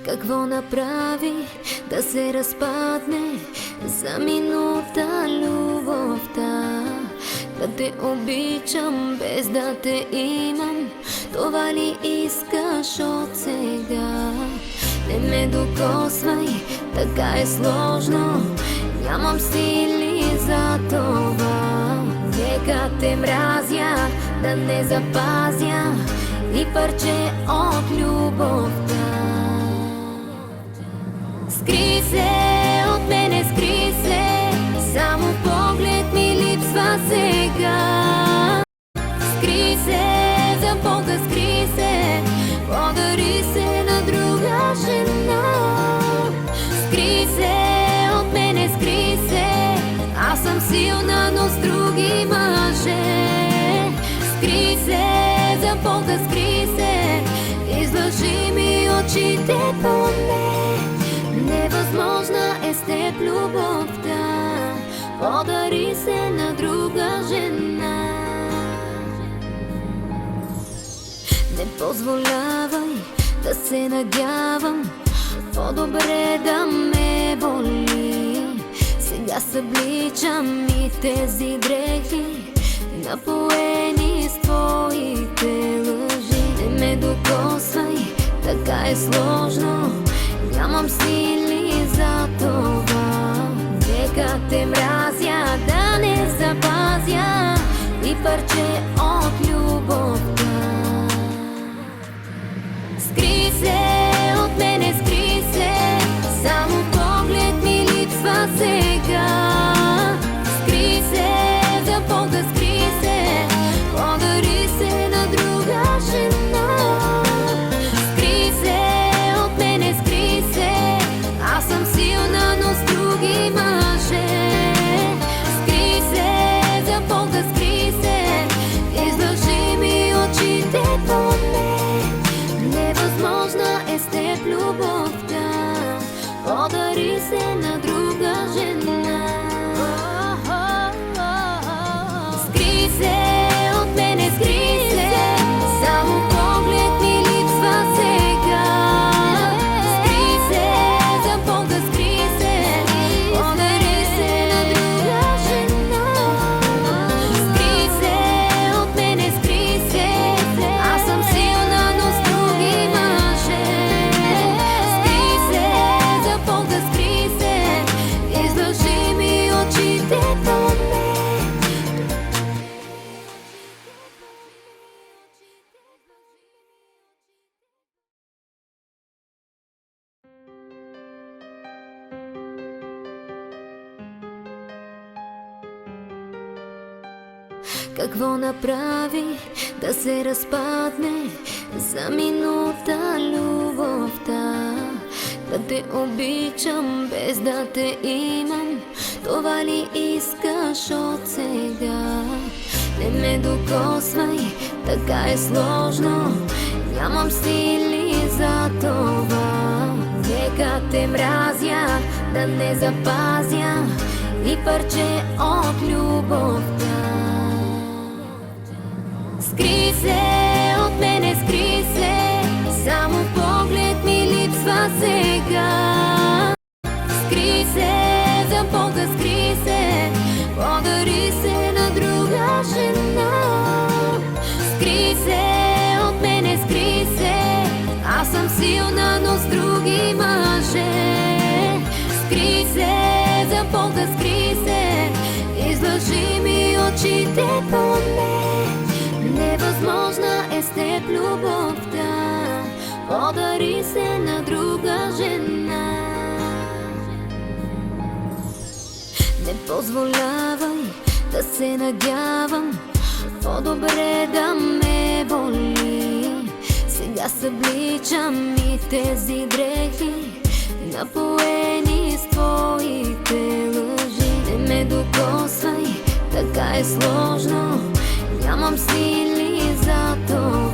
Какво направи да се разпадне за минута любовта? Да те обичам без да те имам, това ли искаш от сега? Не ме докосвай, така е сложно, нямам сили за това. Нека те мразя, да не запазя и парче от любовта. Скри се от мене, скри се, само поглед ми липсва сега. Скри се, за Бога, скри се, подари се на друга жена. Скри се от мене, скри се, аз съм силна, но с други мъже. Скри се, за Бога, скри се, излъжи ми очите поне. Невъзможна е с теб любовта, подари се на друга жена. Не позволявай да се надявам, по-добре да ме боли. Сега събличам и тези дрехи, напоени с твоите лъжи. Не ме докосвай, така е сложно, нямам сили за това. Нека те мразя, да не запазя и парче от любовта. Скри се от мене, скри се, само поглед ми липсва сега. Скри се, за Бога, скри се, подари се на друга жена. Скри се от мене, скри се, аз съм силна, но с други мъже. Скри се, за Бога, скри се, излъжи ми очите поне. Невъзможна е с теб любовта, подари се на друга жена. Скри се от мене, скри се, само поглед ми липсва сега. Скри се, за Бога, скри се, подари се на друга жена. Скри се от мене, скри се, аз съм силна, но с други мъже. Скри се, за Бога, скри се, излъжи ми очите поне. Какво направи да се разпадне за минута любовта? Да те обичам без да те имам, това ли искаш от сега? Не ме докосвай, така е сложно, нямам сили за това. Нека те мразя, да не запазя и парче от любовта. Скри се от мене, скри се, само поглед ми липсва сега. Скри се, за Бога, скри се, подари се на друга жена. Скри се от мене, скри се, аз съм силна, но с други мъже. Скри се, за Бога, скри се, излъжи ми очите поне. Невъзможна е с теб любовта, подари се на друга жена. Не позволявай да се надявам, по-добре да ме боли. Сега събличам и тези дрехи, напоени с твоите лъжи. Не ме докосвай, така е сложно, нямам сили за това.